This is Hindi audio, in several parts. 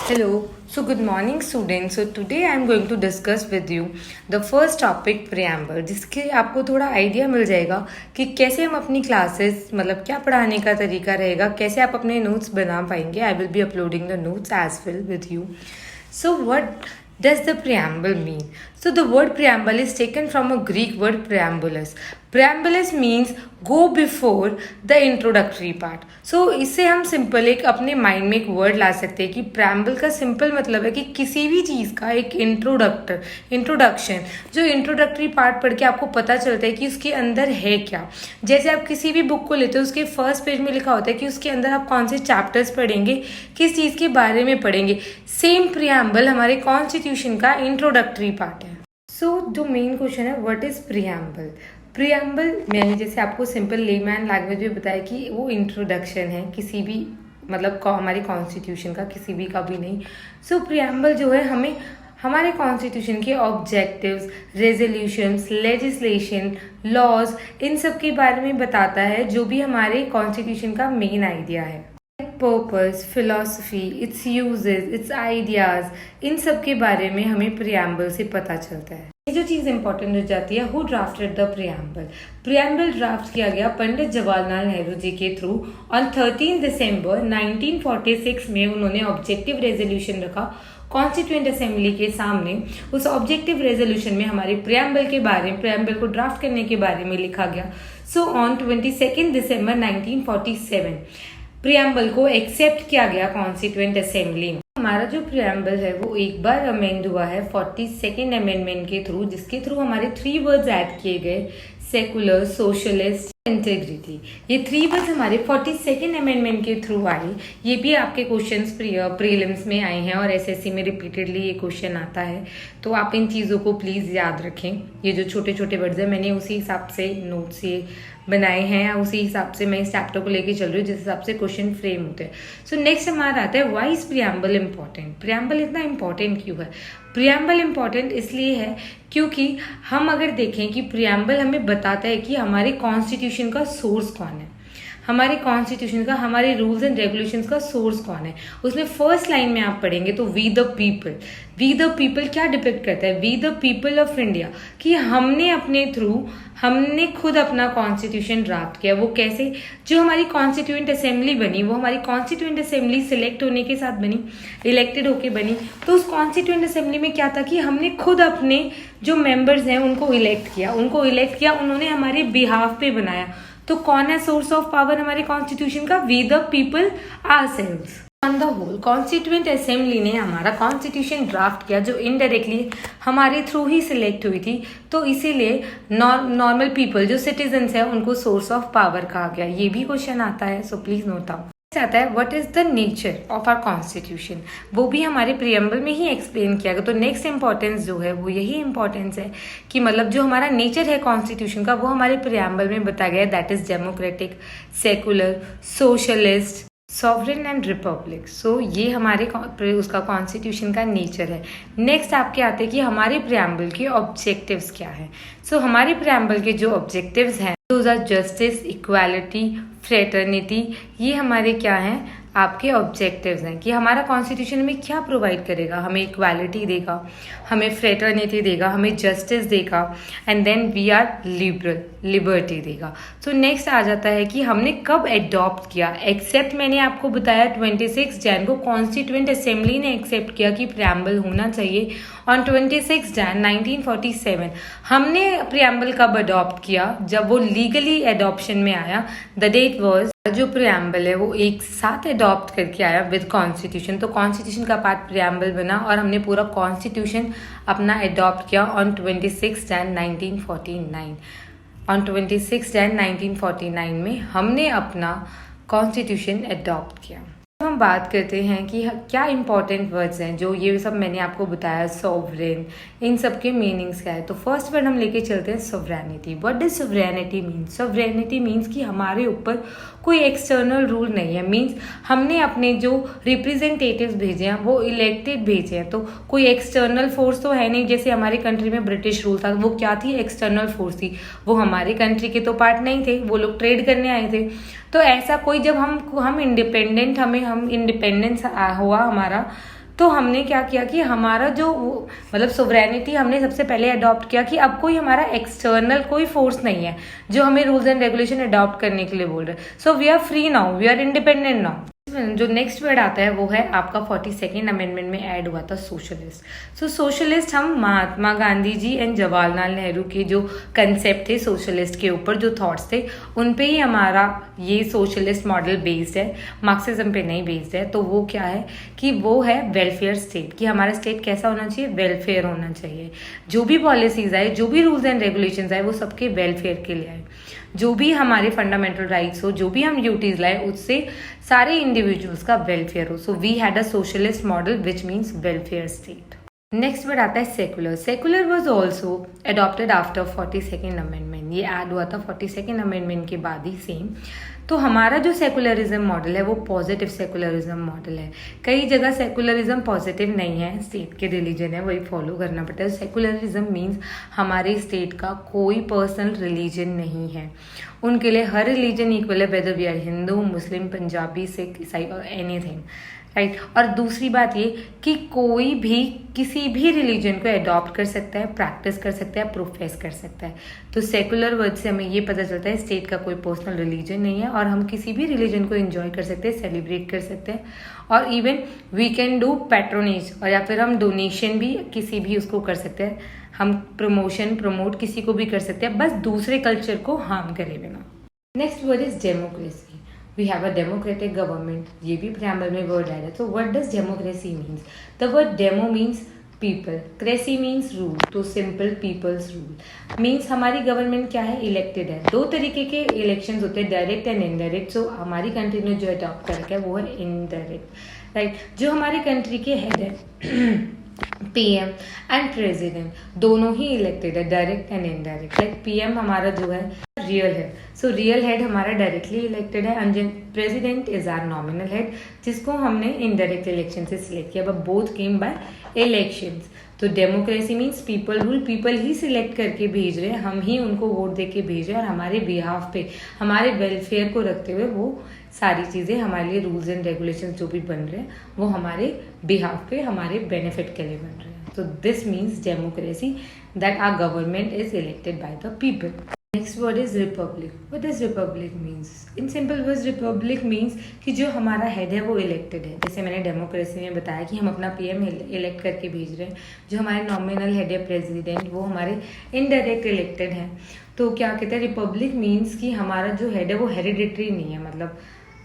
Hello, so good morning students. So today I am going to discuss with you the first topic preamble, जिसके आपको थोड़ा आइडिया मिल जाएगा कि कैसे हम अपनी क्लासेस मतलब क्या पढ़ाने का तरीका रहेगा, कैसे आप अपने नोट्स बना पाएंगे. I will be uploading the notes as well with you. So what does the preamble mean? So the word preamble is taken from a Greek word preambulus. Preambulus means go before the introductory part. So इससे हम सिंपल एक अपने माइंड में एक वर्ड ला सकते हैं कि preamble का सिंपल मतलब है कि किसी भी चीज़ का एक इंट्रोडक्शन जो इंट्रोडक्टरी पार्ट पढ़ के आपको पता चलता है कि उसके अंदर है क्या. जैसे आप किसी भी बुक को लेते हो उसके फर्स्ट पेज में लिखा होता है कि उसके अंदर आप कौन से चैप्टर्स पढ़ेंगे, किस चीज़ के बारे में पढ़ेंगे. सेम preamble हमारे कॉन्स्टिट्यूशन का इंट्रोडक्टरी पार्ट है. सो जो मेन क्वेश्चन है व्हाट इज प्रियम्बल मैंने जैसे आपको सिंपल लेमैन लैंग्वेज में बताया कि वो इंट्रोडक्शन है किसी भी मतलब हमारे कॉन्स्टिट्यूशन का, किसी भी का भी नहीं. सो प्रियम्बल जो है हमें हमारे कॉन्स्टिट्यूशन के ऑब्जेक्टिव्स, रेजोल्यूशंस, लेजिस्लेशन, लॉज इन सब के बारे में बताता है जो भी हमारे कॉन्स्टिट्यूशन का मेन आइडिया है. Purpose, philosophy, its uses, its ideas, इन सब के बारे में हमें प्रियम्बल से पता चलता है. ये जो चीज़ इंपॉर्टेंट हो जाती है, who drafted the preamble draft किया गया पंडित जवाहरलाल नेहरू जी के थ्रू ऑन 13 दिसंबर 1946 में. उन्होंने ऑब्जेक्टिव रेजोल्यूशन रखा कॉन्स्टिट्यूएंट असेंबली के सामने. उस ऑब्जेक्टिव रेजोल्यूशन में हमारे प्रियम्बल को ड्राफ्ट करने के बारे में लिखा गया. सो ऑन 22 दिसंबर 1947 प्रियम्बल को एक्सेप्ट किया गया कॉन्स्टिट्यूएंट असेंबली में. हमारा जो प्रियम्बल है वो एक बार अमेंड हुआ है 42nd अमेंडमेंट के थ्रू, जिसके थ्रू हमारे 3 वर्ड्स ऐड किए गए, सेकुलर, सोशलिस्ट, इंटेग्रिटी. ये 3 वर्ड्स हमारे 42nd अमेंडमेंट के थ्रू आए. ये भी आपके क्वेश्चंस प्रीलिम्स में आए हैं और एसएससी में रिपीटेडली ये क्वेश्चन आता है. तो आप इन चीज़ों को प्लीज़ याद रखें. ये जो छोटे छोटे वर्ड्स हैं मैंने उसी हिसाब से नोट्स ये बनाए हैं, उसी हिसाब से मैं इस चैप्टर को लेके चल रही हूँ जिस हिसाब से क्वेश्चन फ्रेम होते हैं. सो नेक्स्ट हमारा आता है why is preamble important. Preamble इतना इम्पॉर्टेंट क्यों है? प्रियम्बल इम्पॉर्टेंट इसलिए है क्योंकि हम अगर देखें कि प्रियम्बल हमें बताता है कि हमारे कॉन्स्टिट्यूशन का सोर्स कौन है, हमारे कॉन्स्टिट्यूशन का, हमारे रूल्स एंड रेगुलेशंस का सोर्स कौन है. उसमें फर्स्ट लाइन में आप पढ़ेंगे तो वी द पीपल क्या डिपेक्ट करता है? We the people of India, कि हमने खुद अपना कॉन्स्टिट्यूशन ड्राफ्ट किया. वो कैसे? जो हमारी कॉन्स्टिट्यूएंट असेंबली बनी वो हमारी कॉन्स्टिट्यूएंट असेंबली सिलेक्ट होने के साथ बनी, इलेक्टेड होके बनी. तो उस कॉन्स्टिट्यूएंट असेंबली में क्या था कि हमने खुद अपने जो मेंबर्स हैं उनको इलेक्ट किया, उन्होंने हमारे बिहाफ पे बनाया. तो कौन है सोर्स ऑफ पावर हमारे कॉन्स्टिट्यूशन का? We the people ourselves. On the whole constituent assembly ने हमारा कॉन्स्टिट्यूशन ड्राफ्ट किया जो इनडायरेक्टली हमारे थ्रू ही सिलेक्ट हुई थी. तो इसीलिए नॉर्मल पीपल जो सिटीजन्स है उनको सोर्स ऑफ पावर कहा गया. ये भी क्वेश्चन आता है, सो प्लीज नोट डाउन. आता है what is the nature of our constitution, वो भी हमारे प्रियम्बल में ही एक्सप्लेन किया गया. तो नेक्स्ट इंपॉर्टेंस जो है वो यही इंपॉर्टेंस है कि मतलब जो हमारा नेचर है कॉन्स्टिट्यूशन का वो हमारे प्रियम्बल में बताया गया. That is democratic, secular, socialist, sovereign and republic. So ये हमारे उसका कॉन्स्टिट्यूशन का नेचर है. नेक्स्ट आपके आते हैं कि हमारे प्रियम्बल के ऑब्जेक्टिव्स क्या है. सो हमारे प्रियम्बल के जो ऑब्जेक्टिव्स हैं those are justice, equality, fraternity. ये हमारे क्या हैं? आपके ऑब्जेक्टिव्स हैं कि हमारा कॉन्स्टिट्यूशन में क्या प्रोवाइड करेगा. हमें इक्वालिटी देगा, हमें फ्रेटर्निटी देगा, हमें जस्टिस देगा, and then we are liberty देगा. सो नेक्स्ट आ जाता है कि हमने कब एडॉप्ट किया. एक्सेप्ट मैंने आपको बताया 26 जैन को कॉन्स्टिट्यूएंट असेंबली ने एक्सेप्ट किया कि प्रियम्बल होना चाहिए. ऑन 26 जैन 1947 हमने प्रियम्बल कब अडॉप्ट किया? जब वो लीगली एडॉप्शन में आया. द डेट वाज जो प्रियम्बल है वो एक साथ अडॉप्ट करके आया विद कॉन्स्टिट्यूशन. तो कॉन्स्टिट्यूशन का पार्ट प्रियम्बल बना और हमने पूरा कॉन्स्टिट्यूशन अपना अडॉप्ट किया ऑन 26 जैन 1949. ऑन 26 जैन 1949 में हमने अपना कॉन्स्टिट्यूशन अडॉप्ट किया. हम बात करते हैं कि क्या इंपॉर्टेंट वर्ड्स हैं जो ये सब मैंने आपको बताया, सॉवरेन, इन सब के मीनिंग्स क्या है. तो फर्स्ट वर्ड हम लेके चलते हैं sovereignty. What does sovereignty mean? Sovereignty means कि हमारे ऊपर कोई एक्सटर्नल रूल नहीं है. मीन्स हमने अपने जो रिप्रेजेंटेटिव्स भेजे हैं वो इलेक्टेड भेजे हैं. तो कोई एक्सटर्नल फोर्स तो है नहीं. जैसे हमारे कंट्री में ब्रिटिश रूल था, वो क्या थी? एक्सटर्नल फोर्स थी. वो हमारे कंट्री के तो पार्ट नहीं थे, वो लोग ट्रेड करने आए थे. तो ऐसा कोई जब हम इंडिपेंडेंस हुआ हमारा तो हमने क्या किया कि हमारा जो मतलब सोवरेनिटी हमने सबसे पहले अडॉप्ट किया कि अब कोई हमारा एक्सटर्नल कोई फोर्स नहीं है जो हमें रूल्स एंड रेगुलेशन अडॉप्ट करने के लिए बोल रहे हैं। So we are free now, we are independent now. जो नेक्स्ट वर्ड आता है वो है आपका 42nd अमेंडमेंट में ऐड हुआ था सोशलिस्ट। सो सोशलिस्ट हम महात्मा गांधी जी एंड जवाहरलाल नेहरू के जो कंसेप्ट थे सोशलिस्ट के ऊपर, जो थॉट्स थे, उन पे ही हमारा ये सोशलिस्ट मॉडल बेस्ड है, मार्क्सिज्म पे नहीं बेस्ड है। तो वो क्या है कि वो है वेलफेयर स्टेट, कि हमारा स्टेट कैसा होना चाहिए, वेलफेयर होना चाहिए। जो भी पॉलिसीज आए, जो भी रूल्स एंड रेगुलेशंस आए, वो सबके वेलफेयर के लिए आए। जो भी हमारे फंडामेंटल राइट्स हो, जो भी हम ड्यूटीज लाए, उससे सारे इंडिविजुअल्स का वेलफेयर हो। So we had a socialist model which means welfare state. Next word आता है secular. Secular was also adopted after 42nd amendment. ये ऐड हुआ था 42nd अमेंडमेंट के बाद ही सेम। तो हमारा जो सेकुलरिज्म मॉडल है वो पॉजिटिव सेकुलरिज्म मॉडल है। कई जगह सेकुलरिज्म पॉजिटिव नहीं है, स्टेट के रिलीजन है वही फॉलो करना पड़ता है। सेकुलरिज्म मीन्स हमारे स्टेट का कोई पर्सनल रिलीजन नहीं है, उनके लिए हर रिलीजन इक्वल है, वेदर वी आर हिंदू, मुस्लिम, पंजाबी, सिख, ईसाई और एनीथिंग, राइट। और दूसरी बात ये कि कोई भी किसी भी रिलीजन को अडॉप्ट कर सकता है, प्रैक्टिस कर सकता है, प्रोफेस कर सकता है। तो सेकुलर वर्ड से हमें ये पता चलता है स्टेट का कोई पर्सनल रिलीजन नहीं है और हम किसी भी रिलीजन को एंजॉय कर सकते हैं, सेलिब्रेट कर सकते हैं, और even we can do patronage, और या फिर हम डोनेशन भी किसी भी उसको कर सकते हैं, हम प्रमोट किसी को भी कर सकते हैं, बस दूसरे कल्चर को हार्म करे बिना। Next word is democracy. We have a democratic government, ये भी प्रेम्बल में वर्ड आया है। तो what does democracy means? The word demo means people, cracy means rule, so simple people's rule means हमारी गवर्नमेंट क्या है, इलेक्टेड है। दो तरीके के इलेक्शंस होते हैं, डायरेक्ट एंड इनडायरेक्ट। सो हमारी कंट्री ने जो अडॉप्ट कर रखा है वो है इनडायरेक्ट, राइट। जो हमारी कंट्री के हेड है पीएम एंड प्रेसिडेंट, दोनों ही इलेक्टेड है, direct and indirect. Like PM हमारा जो है real head, so real head हमारा डायरेक्टली इलेक्टेड है, and president is are nominal head जिसको हमने इनडायरेक्ट इलेक्शन से सिलेक्ट किया, but both came by elections. तो democracy means people rule, people ही सिलेक्ट करके भेज रहे हैं, हम ही उनको वोट दे के भेज रहे हैं, और हमारे बिहाफ पे, हमारे वेलफेयर को रखते हुए वो सारी चीज़ें हमारे लिए रूल्स एंड रेगुलेशंस जो भी बन रहे हैं वो हमारे बिहाफ पे, हमारे बेनिफिट के लिए बन रहे हैं। तो this means democracy, that our government is elected by the people. Next word is republic. What does republic means? In simple words republic means कि जो हमारा हेड है वो इलेक्टेड है। जैसे मैंने डेमोक्रेसी में बताया कि हम अपना पीएम इलेक्ट करके भेज रहे हैं, जो हमारे नॉमिनल हेड है प्रेसिडेंट वो हमारे इनडायरेक्ट इलेक्टेड हैं। तो क्या कहते हैं, रिपब्लिक मीन्स कि हमारा जो हेड है वो हेरिडिटरी नहीं है। मतलब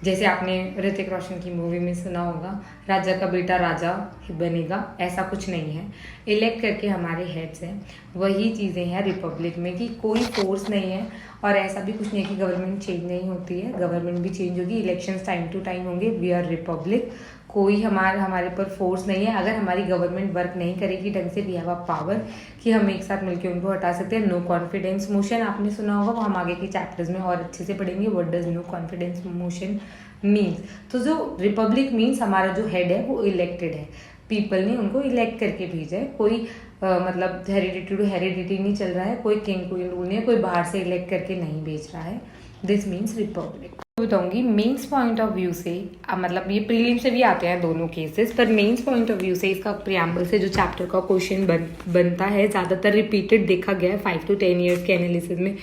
जैसे आपने ऋतिक रोशन की मूवी में सुना होगा, राजा का बेटा राजा बनेगा, ऐसा कुछ नहीं है। इलेक्ट करके हमारे हेड्स हैं, वही चीज़ें हैं रिपब्लिक में कि कोई फोर्स नहीं है, और ऐसा भी कुछ नहीं है कि गवर्नमेंट चेंज नहीं होती है, गवर्नमेंट भी चेंज होगी, इलेक्शंस टाइम टू टाइम होंगे। वी आर रिपब्लिक, कोई हमारे पर फोर्स नहीं है। अगर हमारी गवर्नमेंट वर्क नहीं करेगी ढंग से, वी हैव अ पावर कि हम एक साथ मिलकर उनको हटा सकते हैं। नो कॉन्फिडेंस मोशन आपने सुना होगा, वो हम आगे के चैप्टर्स में और अच्छे से पढ़ेंगे। What does no confidence motion means? तो जो रिपब्लिक मीन्स हमारा जो हेड है वो इलेक्टेड है, पीपल ने उनको इलेक्ट करके भेजा है। कोई मतलब हेरिडिटी टू हेरिडिटी नहीं चल रहा है, कोई किंग क्वीन रूल नहीं है, कोई बाहर से इलेक्ट करके नहीं भेज रहा है। This means Republic. बताऊंगी मेंस पॉइंट ऑफ व्यू से, मतलब ये प्रीलिम से भी आते हैं दोनों केसेस, पर मेंस पॉइंट ऑफ व्यू से इसका प्रियम्बल से जो चैप्टर का क्वेश्चन बनता है, ज़्यादातर रिपीटेड देखा गया है 5 to 10 ईयर्स के एनालिसिस में,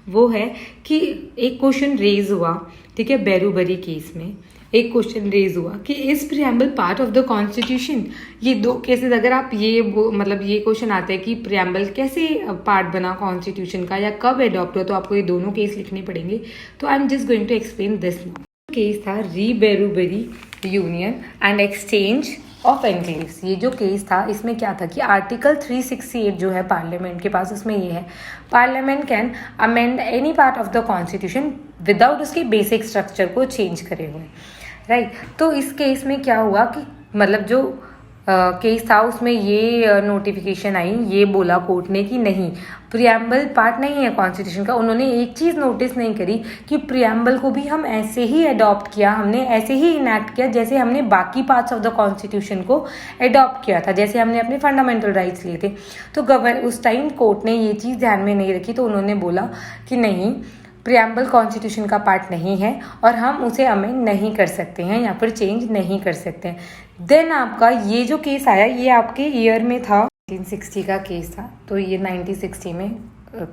वो है कि एक क्वेश्चन रेज हुआ, ठीक है, बैरूबरी केस में एक क्वेश्चन रेज हुआ कि is preamble part of the constitution. ये दो केसेस अगर आप मतलब ये क्वेश्चन आता है कि प्रियम्बल कैसे पार्ट बना कॉन्स्टिट्यूशन का या कब अडॉप्ट हुआ, तो आपको ये दोनों केस लिखने पड़ेंगे। तो I am just going to explain this now. Case था re Berubari union and exchange of enclaves. ये जो केस था इसमें क्या था कि आर्टिकल 368 जो है पार्लियामेंट के पास, उसमें ये है parliament can amend any part of the constitution without उसके बेसिक स्ट्रक्चर को चेंज करे हुए, राइट। तो इस केस में क्या हुआ कि मतलब जो केस था उसमें ये नोटिफिकेशन आई, ये बोला कोर्ट ने कि नहीं, प्रियम्बल पार्ट नहीं है कॉन्स्टिट्यूशन का। उन्होंने एक चीज़ नोटिस नहीं करी कि प्रियम्बल को भी हम ऐसे ही अडॉप्ट किया, हमने ऐसे ही इनैक्ट किया जैसे हमने बाकी पार्ट्स ऑफ द कॉन्स्टिट्यूशन को अडॉप्ट किया था, जैसे हमने अपने फंडामेंटल राइट्स लिए थे। तो उस टाइम कोर्ट ने ये चीज़ ध्यान में नहीं रखी, तो उन्होंने बोला कि नहीं, प्रियम्बल कॉन्स्टिट्यूशन का पार्ट नहीं है और हम उसे अमेंड नहीं कर सकते हैं या फिर चेंज नहीं कर सकते हैं। देन आपका ये जो केस आया ये आपके ईयर में था, 1960 का केस था, तो ये 1960 में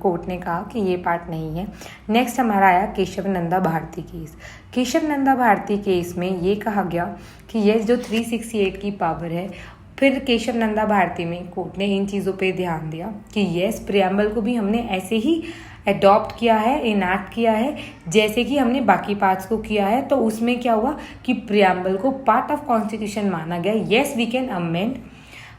कोर्ट ने कहा कि ये पार्ट नहीं है। नेक्स्ट हमारा आया केशव नंदा भारती केस। केशव नंदा भारती केस में ये कहा गया कि ये जो 368 की पावर है, फिर केशव नंदा भारती में कोर्ट ने इन चीज़ों पे ध्यान दिया कि यस प्रियम्बल को भी हमने ऐसे ही अडॉप्ट किया है, इनैक्ट किया है जैसे कि हमने बाकी पार्ट्स को किया है। तो उसमें क्या हुआ कि प्रियम्बल को पार्ट ऑफ कॉन्स्टिट्यूशन माना गया। येस वी कैन अमेंड,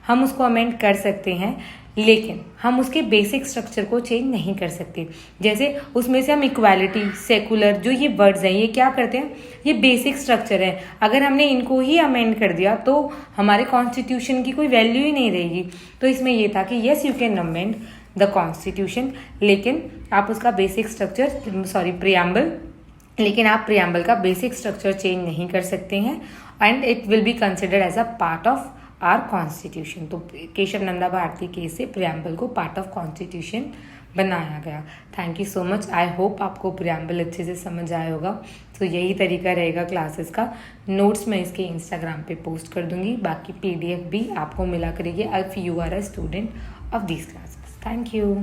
हम उसको अमेंड कर सकते हैं, लेकिन हम उसके बेसिक स्ट्रक्चर को चेंज नहीं कर सकते। जैसे उसमें से हम इक्वालिटी, सेकुलर, जो ये वर्ड्स हैं ये क्या करते हैं, ये बेसिक स्ट्रक्चर है। अगर हमने इनको ही अमेंड कर दिया तो हमारे कॉन्स्टिट्यूशन की कोई वैल्यू ही नहीं रहेगी। तो इसमें ये था कि yes you can amend the constitution, लेकिन आप उसका बेसिक स्ट्रक्चर प्रियम्बल, लेकिन आप प्रियम्बल का बेसिक स्ट्रक्चर चेंज नहीं कर सकते हैं and it will be considered as a part of our constitution. तो केशव नंदा भारती केस से प्रियम्बल को पार्ट ऑफ कॉन्स्टिट्यूशन बनाया गया। Thank you so much. I hope आपको प्रियम्बल अच्छे से समझ आया होगा। तो यही तरीका रहेगा क्लासेस का। नोट्स मैं इसके इंस्टाग्राम पे पोस्ट कर दूंगी, बाकी PDF भी आपको मिला करेगी if you are a student of these classes. Thank you.